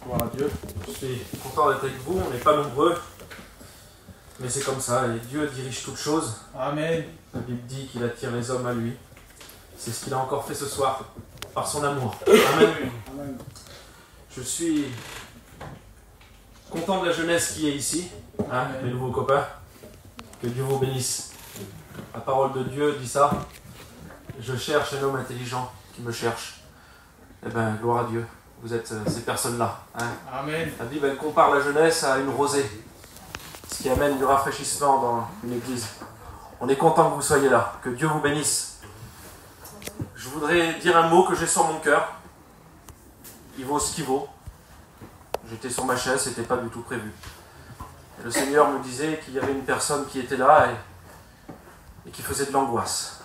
Gloire à Dieu. Je suis content d'être avec vous. On n'est pas nombreux, mais c'est comme ça. Et Dieu dirige toutes choses. Amen. La Bible dit qu'il attire les hommes à lui. C'est ce qu'il a encore fait ce soir, par son amour. Amen. Amen. Je suis content de la jeunesse qui est ici, hein, mes nouveaux copains. Que Dieu vous bénisse. La parole de Dieu dit ça. Je cherche un homme intelligent qui me cherche. Eh bien, gloire à Dieu. Vous êtes ces personnes-là. Hein. Amen. La Bible elle compare la jeunesse à une rosée, ce qui amène du rafraîchissement dans une église. On est content que vous soyez là. Que Dieu vous bénisse. Je voudrais dire un mot que j'ai sur mon cœur. Il vaut ce qu'il vaut. J'étais sur ma chaise, c'était pas du tout prévu. Et le Seigneur me disait qu'il y avait une personne qui était là et qui faisait de l'angoisse.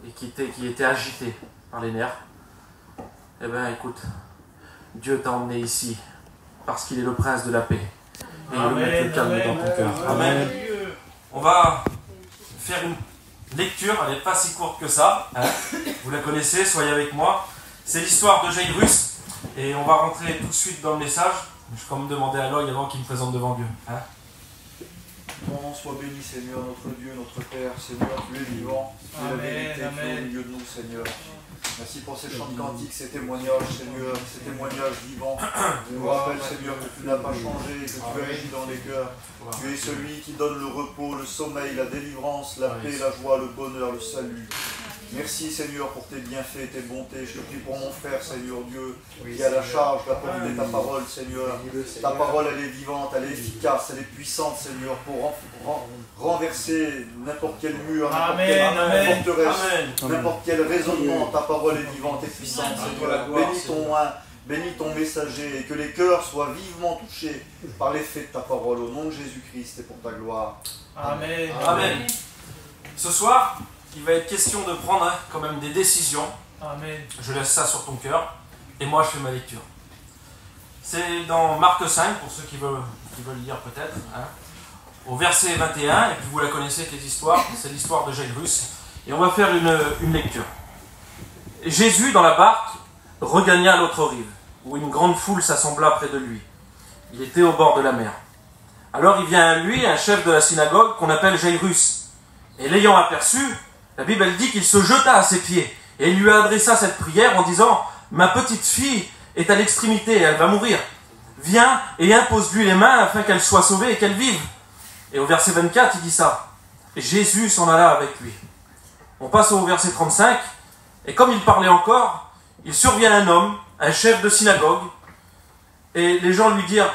Et qui était agitée par les nerfs. Eh bien, écoute, Dieu t'a emmené ici parce qu'il est le prince de la paix. Et il veut mettre le calme dans ton cœur. Amen. On va faire une lecture, elle n'est pas si courte que ça. Hein. Vous la connaissez, soyez avec moi. C'est l'histoire de Jairus. Et on va rentrer tout de suite dans le message. Je vais quand même demander à Loïc avant qu'il me présente devant Dieu. Hein. Ton nom soit béni, Seigneur, notre Dieu, notre Père. Seigneur, tu es vivant. Tu es la vérité, tu es au milieu de nous, Seigneur. Merci pour ces chants de cantiques, ces témoignages, Seigneur, ces témoignages vivants. Je nous rappelle, Seigneur, que tu n'as pas changé, que tu agis dans les cœurs. Tu es celui qui donne le repos, le sommeil, la délivrance, la paix, la joie, le bonheur, le salut. Merci, Seigneur, pour tes bienfaits, tes bontés. Je te prie pour mon frère, Seigneur Dieu, qui a la charge d'apporter ta parole, Seigneur. Ta parole, elle est vivante, elle est efficace, elle est puissante, Seigneur, pour renverser n'importe quel mur, n'importe quelle forteresse, n'importe quel raisonnement. Ta parole est vivante et puissante, Seigneur. Bénis ton messager et que les cœurs soient vivement touchés par l'effet de ta parole. Au nom de Jésus-Christ et pour ta gloire. Amen. Amen. Ce soir, il va être question de prendre quand même des décisions. Amen. Je laisse ça sur ton cœur. Et moi, je fais ma lecture. C'est dans Marc 5, pour ceux qui veulent lire peut-être. Hein, au verset 21, et puis vous la connaissez, cette histoire. C'est l'histoire de Jairus. Et on va faire une lecture. Jésus, dans la barque, regagna l'autre rive, où une grande foule s'assembla près de lui. Il était au bord de la mer. Alors il vient à lui un chef de la synagogue qu'on appelle Jairus. Et l'ayant aperçu, la Bible elle dit qu'il se jeta à ses pieds et il lui adressa cette prière en disant « Ma petite fille est à l'extrémité et elle va mourir. Viens et impose-lui les mains afin qu'elle soit sauvée et qu'elle vive. » Et au verset 24, il dit ça. Et Jésus s'en alla avec lui. On passe au verset 35. Et comme il parlait encore, il survient un homme, un chef de synagogue, et les gens lui dirent,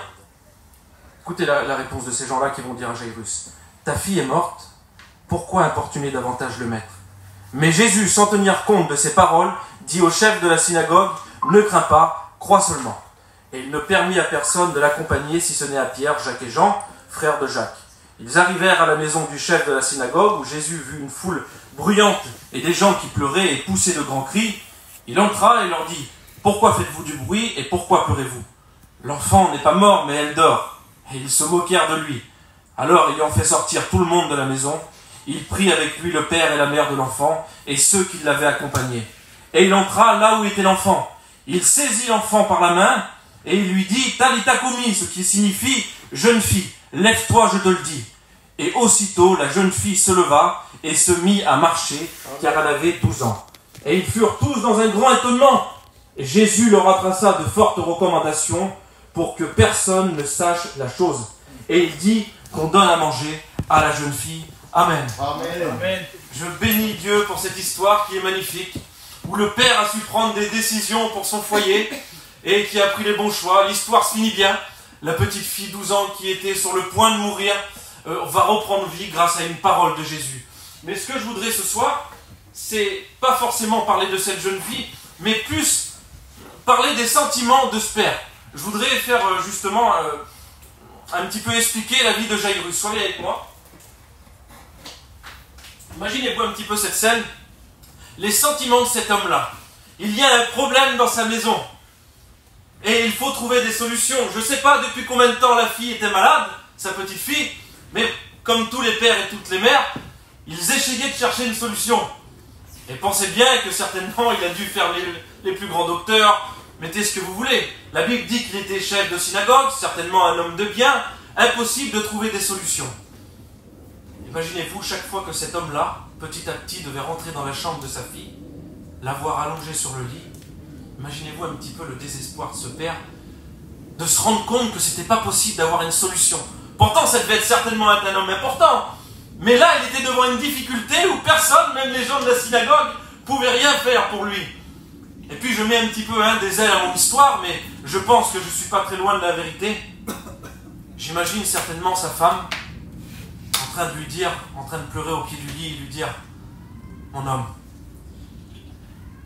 écoutez la réponse de ces gens-là qui vont dire à Jairus, « Ta fille est morte, pourquoi importuner davantage le maître ?» Mais Jésus, sans tenir compte de ces paroles, dit au chef de la synagogue, « Ne crains pas, crois seulement. » Et il ne permit à personne de l'accompagner, si ce n'est à Pierre, Jacques et Jean, frères de Jacques. Ils arrivèrent à la maison du chef de la synagogue, où Jésus vit une foule bruyante et des gens qui pleuraient et poussaient de grands cris. Il entra et leur dit, « Pourquoi faites-vous du bruit et pourquoi pleurez-vous? L'enfant n'est pas mort, mais elle dort. » Et ils se moquèrent de lui. Alors, ayant fait sortir tout le monde de la maison, il prit avec lui le père et la mère de l'enfant et ceux qui l'avaient accompagné. Et il entra là où était l'enfant. Il saisit l'enfant par la main et il lui dit, « Talitha koumi », ce qui signifie « Jeune fille, lève-toi, je te le dis. » Et aussitôt, la jeune fille se leva et se mit à marcher, car elle avait 12 ans. Et ils furent tous dans un grand étonnement. Et Jésus leur adressa de fortes recommandations pour que personne ne sache la chose. Et il dit qu'on donne à manger à la jeune fille. Amen. Amen. Amen. Je bénis Dieu pour cette histoire qui est magnifique, où le père a su prendre des décisions pour son foyer et qui a pris les bons choix. L'histoire se finit bien. La petite fille 12 ans qui était sur le point de mourir va reprendre vie grâce à une parole de Jésus. Mais ce que je voudrais ce soir, c'est pas forcément parler de cette jeune fille, mais plus parler des sentiments de ce père. Je voudrais faire justement un petit peu expliquer la vie de Jairus. Soyez avec moi. Imaginez-vous un petit peu cette scène. Les sentiments de cet homme-là. Il y a un problème dans sa maison. Et il faut trouver des solutions. Je ne sais pas depuis combien de temps la fille était malade, sa petite fille, mais comme tous les pères et toutes les mères, ils essayaient de chercher une solution. Et pensez bien que certainement il a dû faire les plus grands docteurs, mettez ce que vous voulez. La Bible dit qu'il était chef de synagogue, certainement un homme de bien, impossible de trouver des solutions. Imaginez-vous, chaque fois que cet homme-là, petit à petit, devait rentrer dans la chambre de sa fille, la voir allongée sur le lit, imaginez-vous un petit peu le désespoir de ce père, de se rendre compte que c'était pas possible d'avoir une solution. Pourtant, ça devait être certainement un homme important. Mais là, il était devant une difficulté où personne, même les gens de la synagogue, pouvaient rien faire pour lui. Et puis je mets un petit peu des ailes à mon histoire, mais je pense que je ne suis pas très loin de la vérité. J'imagine certainement sa femme en train de lui dire, en train de pleurer au pied du lit et lui dire « Mon homme,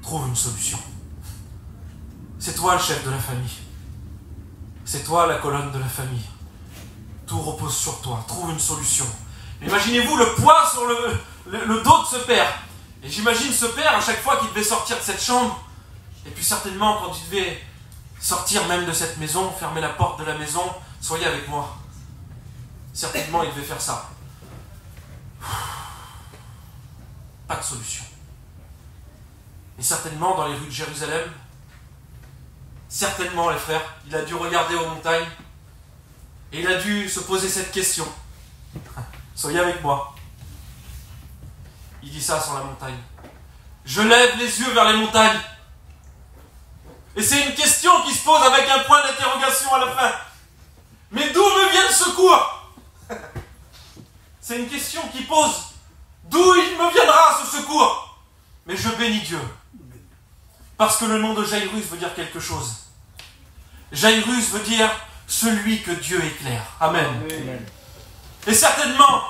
trouve une solution. C'est toi le chef de la famille. C'est toi la colonne de la famille. Tout repose sur toi. Trouve une solution. » Imaginez-vous le poids sur le dos de ce père. Et j'imagine ce père, à chaque fois qu'il devait sortir de cette chambre, et puis certainement quand il devait sortir même de cette maison, fermer la porte de la maison, soyez avec moi. Certainement il devait faire ça. Pas de solution. Et certainement dans les rues de Jérusalem, certainement les frères, il a dû regarder aux montagnes, et il a dû se poser cette question. Soyez avec moi. Il dit ça sur la montagne. Je lève les yeux vers les montagnes. Et c'est une question qui se pose avec un point d'interrogation à la fin. Mais d'où me vient le secours? C'est une question qui pose. D'où il me viendra ce secours? Mais je bénis Dieu. Parce que le nom de Jairus veut dire quelque chose. Jairus veut dire celui que Dieu éclaire. Amen. Amen. Et certainement,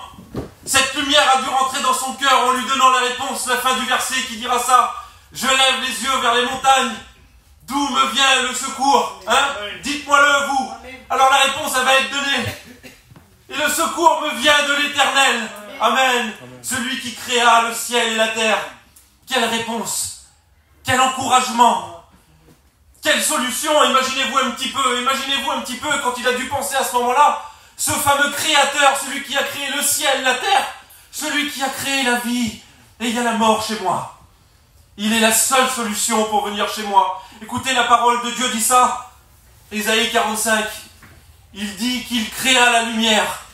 cette lumière a dû rentrer dans son cœur en lui donnant la réponse, la fin du verset qui dira ça. Je lève les yeux vers les montagnes. D'où me vient le secours? Dites-moi-le, vous. Alors la réponse, elle va être donnée. Et le secours me vient de l'Éternel. Amen. Celui qui créa le ciel et la terre. Quelle réponse? Quel encouragement? Quelle solution? Imaginez-vous un petit peu quand il a dû penser à ce moment-là. Ce fameux créateur, celui qui a créé le ciel, la terre, celui qui a créé la vie, et il y a la mort chez moi. Il est la seule solution pour venir chez moi. Écoutez, la parole de Dieu dit ça. Ésaïe 45. Il dit qu'il créa la lumière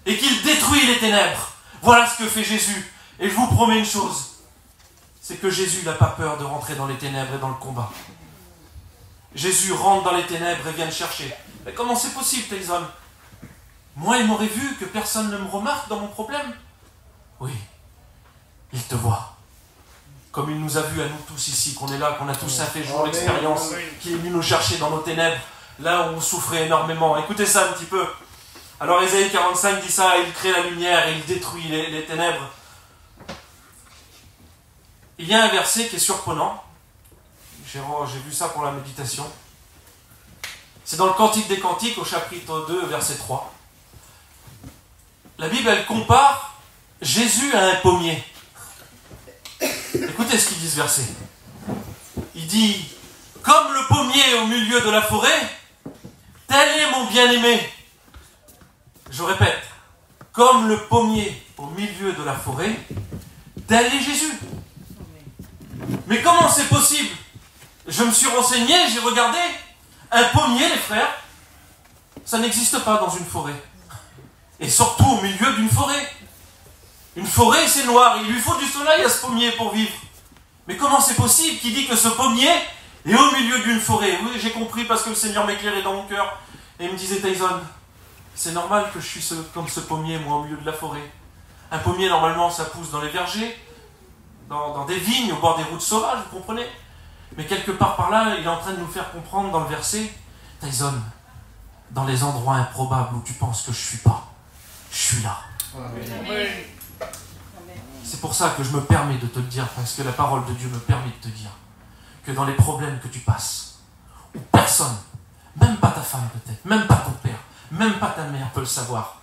et qu'il détruit les ténèbres. Voilà ce que fait Jésus. Et je vous promets une chose, c'est que Jésus n'a pas peur de rentrer dans les ténèbres et dans le combat. Jésus rentre dans les ténèbres et vient le chercher. Mais comment c'est possible, Tyson? Moi, il m'aurait vu que personne ne me remarque dans mon problème. Oui, il te voit. Comme il nous a vus à nous tous ici, qu'on est là, qu'on a tous fait jour l'expérience, qu'il est venu nous chercher dans nos ténèbres, là où on souffrait énormément. Écoutez ça un petit peu. Alors Ésaïe 45 dit ça, il crée la lumière et il détruit les ténèbres. Il y a un verset qui est surprenant. J'ai vu ça pour la méditation. C'est dans le Cantique des Cantiques, au chapitre 2, verset 3. La Bible, elle compare Jésus à un pommier. Écoutez ce qu'il dit ce verset. Il dit, comme le pommier au milieu de la forêt, tel est mon bien-aimé. Je répète, comme le pommier au milieu de la forêt, tel est Jésus. Mais comment c'est possible? Je me suis renseigné, j'ai regardé. Un pommier, les frères, ça n'existe pas dans une forêt. Et surtout au milieu d'une forêt. Une forêt, c'est noir. Il lui faut du soleil à ce pommier pour vivre. Mais comment c'est possible qu'il dit que ce pommier est au milieu d'une forêt? Oui, j'ai compris parce que le Seigneur m'éclairait dans mon cœur. Et il me disait, Tyson, c'est normal que je suis comme ce pommier, moi, au milieu de la forêt. Un pommier, normalement, ça pousse dans les vergers, dans des vignes, au bord des routes sauvages, vous comprenez? Mais quelque part par là, il est en train de nous faire comprendre dans le verset, Tyson, dans les endroits improbables où tu penses que je ne suis pas, je suis là. Amen. C'est pour ça que je me permets de te le dire, parce que la parole de Dieu me permet de te dire que dans les problèmes que tu passes, où personne, même pas ta femme peut-être, même pas ton père, même pas ta mère peut le savoir,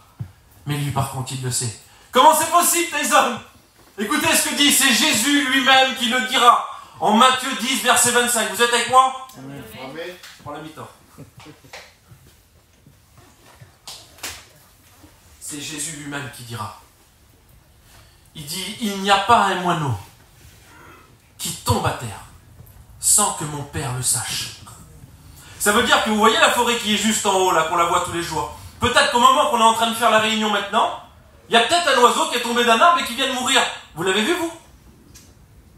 mais lui par contre il le sait. Comment c'est possible, Tyson? Écoutez ce que dit, c'est Jésus lui-même qui le dira en Matthieu 10, verset 25. Vous êtes avec moi? Amen. Je prends la mi-temps. C'est Jésus lui-même qui dira. Il dit, il n'y a pas un moineau qui tombe à terre sans que mon Père le sache. Ça veut dire que vous voyez la forêt qui est juste en haut, là, qu'on la voit tous les jours. Peut-être qu'au moment qu'on est en train de faire la réunion maintenant, il y a peut-être un oiseau qui est tombé d'un arbre et qui vient de mourir. Vous l'avez vu, vous?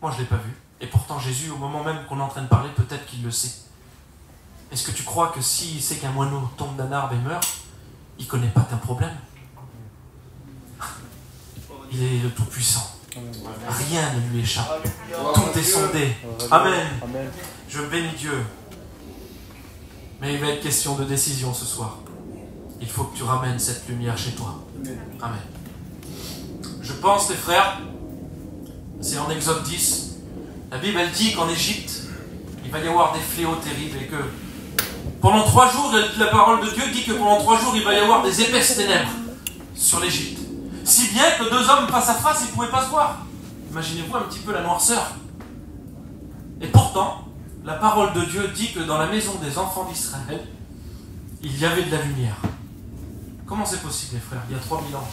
Moi, je ne l'ai pas vu. Et pourtant, Jésus, au moment même qu'on est en train de parler, peut-être qu'il le sait. Est-ce que tu crois que s'il sait qu'un moineau tombe d'un arbre et meurt, il ne connaît pas ton problème? Il est le Tout-Puissant. Rien ne lui échappe. Tout est sondé. Amen. Je bénis Dieu. Mais il va être question de décision ce soir. Il faut que tu ramènes cette lumière chez toi. Amen. Je pense, les frères, c'est en Exode 10, la Bible, elle dit qu'en Égypte, il va y avoir des fléaux terribles et que pendant 3 jours, la parole de Dieu dit que pendant 3 jours, il va y avoir des épaisses ténèbres sur l'Égypte. Si bien que 2 hommes face à face, ils ne pouvaient pas se voir. Imaginez-vous un petit peu la noirceur. Et pourtant, la parole de Dieu dit que dans la maison des enfants d'Israël, il y avait de la lumière. Comment c'est possible, les frères? Il y a 3000 ans,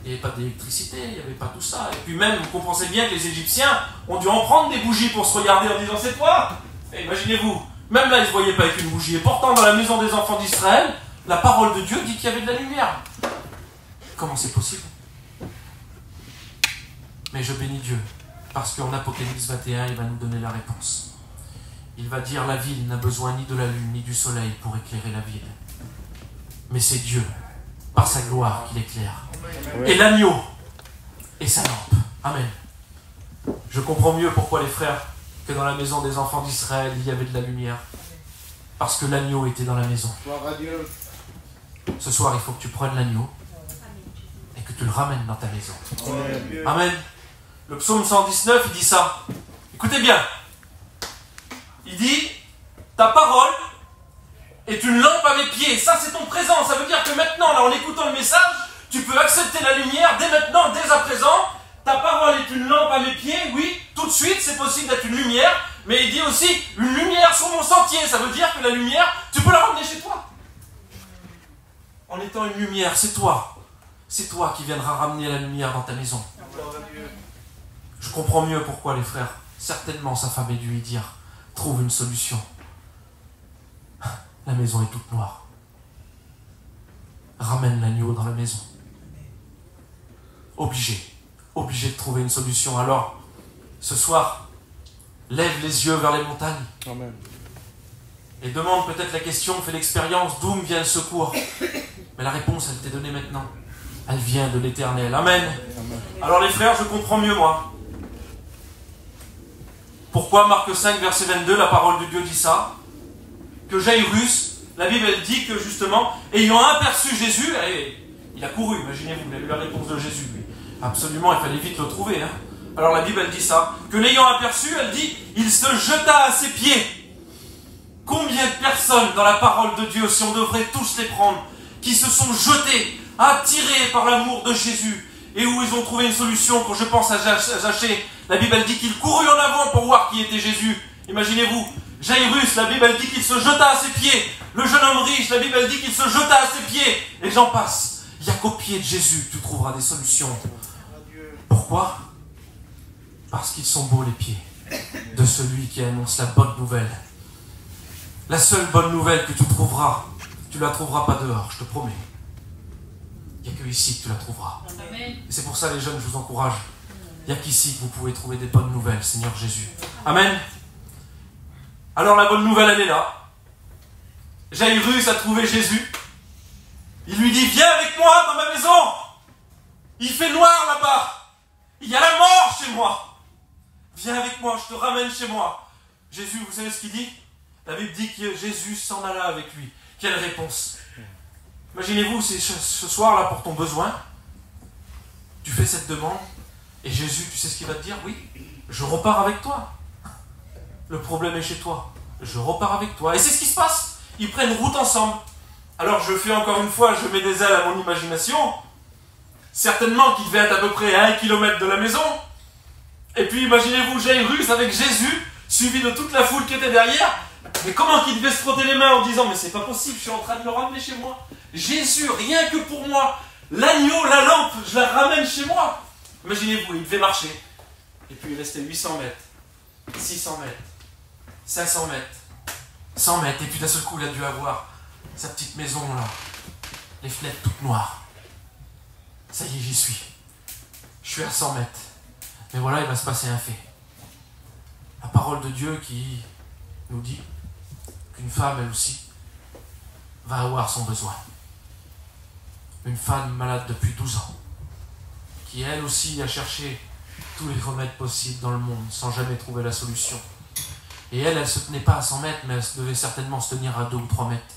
il n'y avait pas d'électricité, il n'y avait pas tout ça. Et puis même, vous comprenez bien que les Égyptiens ont dû en prendre des bougies pour se regarder en disant « C'est toi !» Et imaginez-vous, même là, ils ne se voyaient pas avec une bougie. Et pourtant, dans la maison des enfants d'Israël, la parole de Dieu dit qu'il y avait de la lumière. Comment c'est possible? Mais je bénis Dieu, parce qu'en Apocalypse 21, il va nous donner la réponse. Il va dire la ville n'a besoin ni de la lune ni du soleil pour éclairer la ville. Mais c'est Dieu, par sa gloire, qui l'éclaire. Et l'agneau et sa lampe. Amen. Je comprends mieux pourquoi les frères, que dans la maison des enfants d'Israël, il y avait de la lumière. Parce que l'agneau était dans la maison. Ce soir, il faut que tu prennes l'agneau et que tu le ramènes dans ta maison. Amen. Le psaume 119, il dit ça. Écoutez bien. Il dit, ta parole est une lampe à mes pieds. Ça, c'est ton présent. Ça veut dire que maintenant, là, en écoutant le message, tu peux accepter la lumière dès maintenant, dès à présent. Ta parole est une lampe à mes pieds. Oui, tout de suite, c'est possible d'être une lumière. Mais il dit aussi, une lumière sur mon sentier. Ça veut dire que la lumière, tu peux la ramener chez toi. En étant une lumière, c'est toi. C'est toi qui viendras ramener la lumière dans ta maison. Je comprends mieux pourquoi les frères, certainement sa femme a dû lui dire, trouve une solution. La maison est toute noire. Ramène l'agneau dans la maison. Obligé de trouver une solution. Alors, ce soir, lève les yeux vers les montagnes. Amen. Et demande peut-être la question, fais l'expérience, d'où me vient le secours? Mais la réponse, elle t'est donnée maintenant. Elle vient de l'Éternel. Amen. Amen. Alors les frères, je comprends mieux moi. Pourquoi Marc 5, verset 22, la parole de Dieu dit ça? Que Jairus, la Bible elle dit que justement, ayant aperçu Jésus, il a couru, imaginez-vous, il a eu la réponse de Jésus, lui. Absolument, il fallait vite le trouver. Hein. Alors la Bible elle dit ça, que l'ayant aperçu, elle dit, il se jeta à ses pieds. Combien de personnes dans la parole de Dieu, si on devrait tous les prendre, qui se sont jetés, attirés par l'amour de Jésus, et où ils ont trouvé une solution, quand je pense à Zachée, la Bible elle dit qu'il courut en avant pour voir qui était Jésus. Imaginez-vous, Jairus, la Bible elle dit qu'il se jeta à ses pieds. Le jeune homme riche, la Bible elle dit qu'il se jeta à ses pieds. Et j'en passe. Il n'y a qu'au pied de Jésus que tu trouveras des solutions. Pourquoi? Parce qu'ils sont beaux les pieds de celui qui annonce la bonne nouvelle. La seule bonne nouvelle que tu trouveras, tu ne la trouveras pas dehors, je te promets. Il n'y a que ici que tu la trouveras. Et c'est pour ça les jeunes, je vous encourage. Il n'y a qu'ici que vous pouvez trouver des bonnes nouvelles, Seigneur Jésus. Amen. Alors la bonne nouvelle, elle est là. Jairus a trouvé Jésus. Il lui dit, viens avec moi dans ma maison. Il fait noir là-bas. Il y a la mort chez moi. Viens avec moi, je te ramène chez moi. Jésus, vous savez ce qu'il dit? La Bible dit que Jésus s'en alla avec lui. Quelle réponse? Imaginez-vous, c'est ce soir-là pour ton besoin. Tu fais cette demande. Et Jésus, tu sais ce qu'il va te dire? Oui, je repars avec toi. Le problème est chez toi. Je repars avec toi. Et c'est ce qui se passe. Ils prennent route ensemble. Alors je fais encore une fois, je mets des ailes à mon imagination. Certainement qu'il devait être à peu près à 1 kilomètre de la maison. Et puis imaginez-vous Jairus avec Jésus, suivi de toute la foule qui était derrière. Mais comment qu'il devait se frotter les mains en disant, mais c'est pas possible, je suis en train de le ramener chez moi. Jésus, rien que pour moi. L'agneau, la lampe, je la ramène chez moi. Imaginez-vous, il devait marcher. Et puis il restait 800 mètres, 600 mètres, 500 mètres. 100 mètres, et puis d'un seul coup, il a dû avoir sa petite maison là, les fenêtres toutes noires. Ça y est, j'y suis. Je suis à 100 mètres. Mais voilà, il va se passer un fait. La parole de Dieu qui nous dit qu'une femme, elle aussi, va avoir son besoin. Une femme malade depuis 12 ans, qui elle aussi a cherché tous les remèdes possibles dans le monde sans jamais trouver la solution. Et elle ne se tenait pas à 100 mètres, mais elle devait certainement se tenir à 2 ou 3 mètres.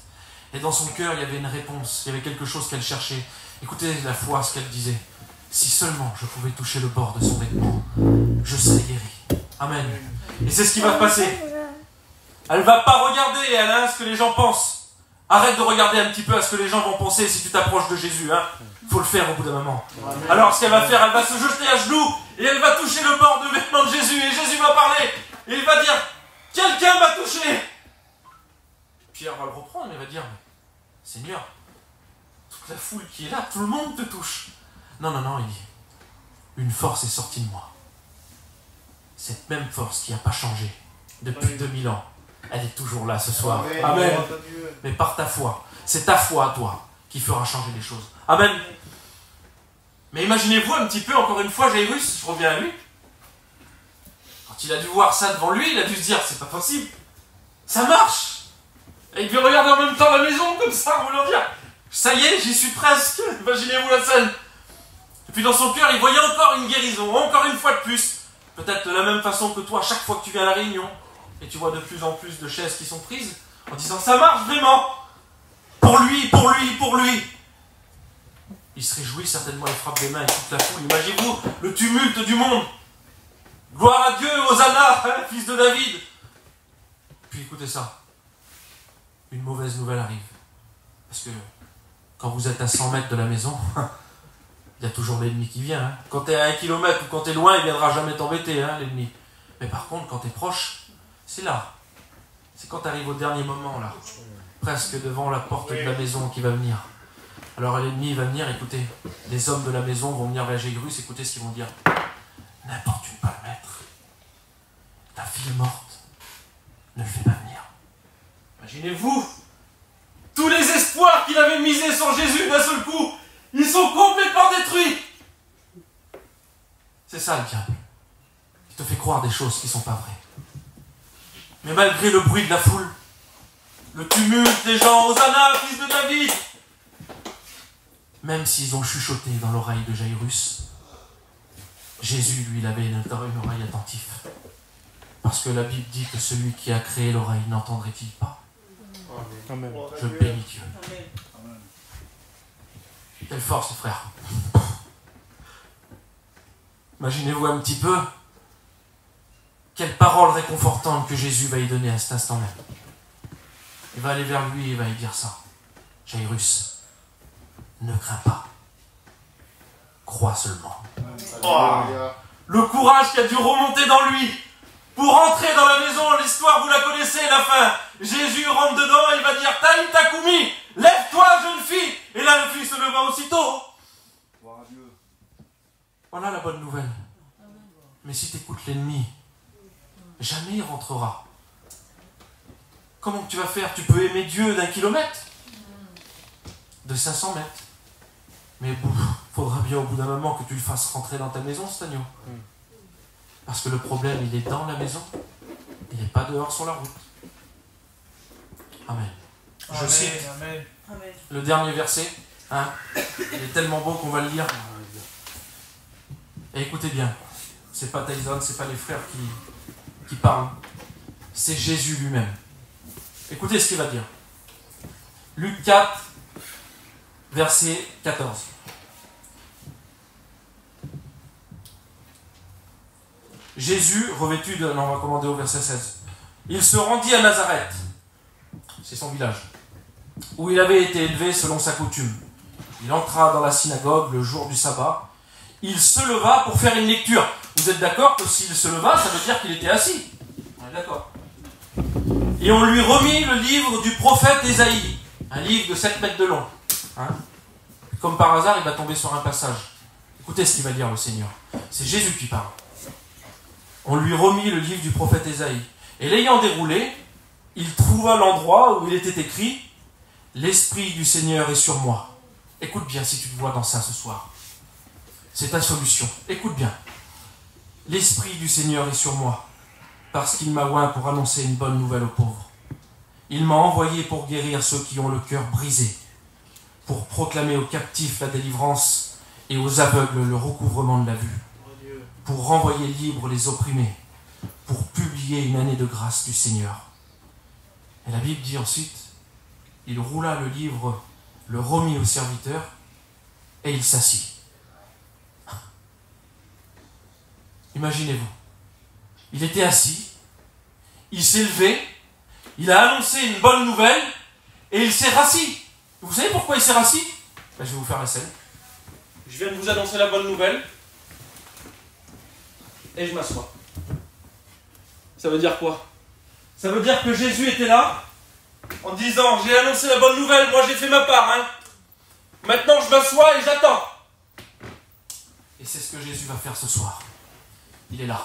Et dans son cœur, il y avait une réponse, il y avait quelque chose qu'elle cherchait. Écoutez la foi, ce qu'elle disait. Si seulement je pouvais toucher le bord de son vêtement, je serais guéri. Amen. Et c'est ce qui va se passer. Elle ne va pas regarder à ce que les gens pensent. Arrête de regarder un petit peu à ce que les gens vont penser si tu t'approches de Jésus. Il faut le faire au bout d'un moment. Alors ce qu'elle va faire, elle va se jeter à genoux et elle va toucher le bord de vêtement de Jésus. Et Jésus va parler. Et il va dire, quelqu'un m'a touché. Pierre va le reprendre et va dire, Seigneur, toute la foule qui est là, tout le monde te touche. Non, il dit, une force est sortie de moi. Cette même force qui n'a pas changé depuis 2000 ans, elle est toujours là ce soir. Amen. Mais par ta foi, c'est ta foi à toi qui fera changer les choses. Amen. Mais imaginez-vous un petit peu, encore une fois, Jairus, je reviens à lui. Quand il a dû voir ça devant lui, il a dû se dire, c'est pas possible. Ça marche. Et il devait regarder en même temps la maison comme ça, en voulant dire, ça y est, j'y suis presque. Imaginez-vous la scène. Et puis dans son cœur, il voyait encore une guérison, encore une fois de plus. Peut-être de la même façon que toi, chaque fois que tu viens à la réunion, et tu vois de plus en plus de chaises qui sont prises, en disant, ça marche vraiment. Pour lui. Il se réjouit certainement, il frappe des mains et toute la foule. Imaginez-vous le tumulte du monde. Gloire à Dieu, Hosanna, fils de David. Puis écoutez ça. Une mauvaise nouvelle arrive. Parce que quand vous êtes à 100 mètres de la maison, il y a toujours l'ennemi qui vient. Quand tu es à 1 kilomètre ou quand tu es loin, il ne viendra jamais t'embêter, l'ennemi. Mais par contre, quand tu es proche, c'est là. C'est quand tu arrives au dernier moment, là. Presque devant la porte de la maison qui va venir. Alors l'ennemi va venir, écoutez, les hommes de la maison vont venir vers Jairus, écoutez ce qu'ils vont dire. N'importune pas le maître. Ta fille est morte. Ne le fais pas venir. Imaginez-vous, tous les espoirs qu'il avait misés sur Jésus d'un seul coup, ils sont complètement détruits. C'est ça le diable. Il te fait croire des choses qui ne sont pas vraies. Mais malgré le bruit de la foule, le tumulte des gens, Hosanna, fils de David, même s'ils ont chuchoté dans l'oreille de Jairus, Jésus, lui, il avait une oreille attentive. Parce que la Bible dit que celui qui a créé l'oreille n'entendrait-il pas? Amen. Je bénis Dieu. Amen. Quelle force, frère. Imaginez-vous un petit peu quelle parole réconfortante que Jésus va y donner à cet instant même. Il va aller vers lui et il va lui dire ça. Jairus, ne crains pas. Crois seulement. Oh, le courage qui a dû remonter dans lui pour entrer dans la maison. L'histoire, vous la connaissez, la fin. Jésus rentre dedans et il va dire Talita Koumi, lève-toi, jeune fille. Et là, la fille se leva aussitôt. Voilà la bonne nouvelle. Mais si tu écoutes l'ennemi, jamais il rentrera. Comment tu vas faire? Tu peux aimer Dieu d'1 kilomètre, de 500 mètres. Mais il faudra bien au bout d'un moment que tu le fasses rentrer dans ta maison, cet agneau. Parce que le problème, il est dans la maison. Il n'est pas dehors sur la route. Amen. Je cite le dernier verset. Il est tellement beau qu'on va le lire. Et écoutez bien. C'est pas Tyson, c'est pas les frères qui parlent. C'est Jésus lui-même. Écoutez ce qu'il va dire. Luc 4, verset 14. Jésus, revêtu de... Non, on va commander au verset 16. Il se rendit à Nazareth, c'est son village, où il avait été élevé selon sa coutume. Il entra dans la synagogue le jour du sabbat. Il se leva pour faire une lecture. Vous êtes d'accord que s'il se leva, ça veut dire qu'il était assis? On est d'accord. Et on lui remit le livre du prophète Ésaïe, un livre de 7 mètres de long. Comme par hasard, il va tomber sur un passage. Écoutez ce qu'il va dire le Seigneur. C'est Jésus qui parle. On lui remit le livre du prophète Ésaïe. Et l'ayant déroulé, il trouva l'endroit où il était écrit « L'Esprit du Seigneur est sur moi ». Écoute bien si tu te vois dans ça ce soir. C'est ta solution. Écoute bien. L'Esprit du Seigneur est sur moi, parce qu'il m'a oint pour annoncer une bonne nouvelle aux pauvres. Il m'a envoyé pour guérir ceux qui ont le cœur brisé, pour proclamer aux captifs la délivrance et aux aveugles le recouvrement de la vue, pour renvoyer libres les opprimés, pour publier une année de grâce du Seigneur. Et la Bible dit ensuite, il roula le livre, le remit au serviteur, et il s'assit. Imaginez-vous, il était assis, il s'est levé, il a annoncé une bonne nouvelle, et il s'est rassis. Vous savez pourquoi il s'est rassis? Je vais vous faire la scène. Je viens de vous annoncer la bonne nouvelle, et je m'assois. Ça veut dire quoi? Ça veut dire que Jésus était là, en disant, j'ai annoncé la bonne nouvelle, moi j'ai fait ma part, hein. Maintenant je m'assois et j'attends. Et c'est ce que Jésus va faire ce soir. Il est là.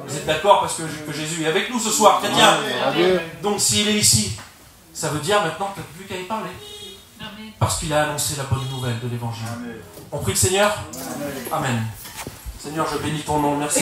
Vous êtes d'accord parce que Jésus est avec nous ce soir, chrétien. Donc s'il est ici, ça veut dire maintenant que tu n'as plus qu'à y parler. Parce qu'il a annoncé la bonne nouvelle de l'évangile. On prie le Seigneur? Amen. Seigneur, je bénis ton nom. Merci.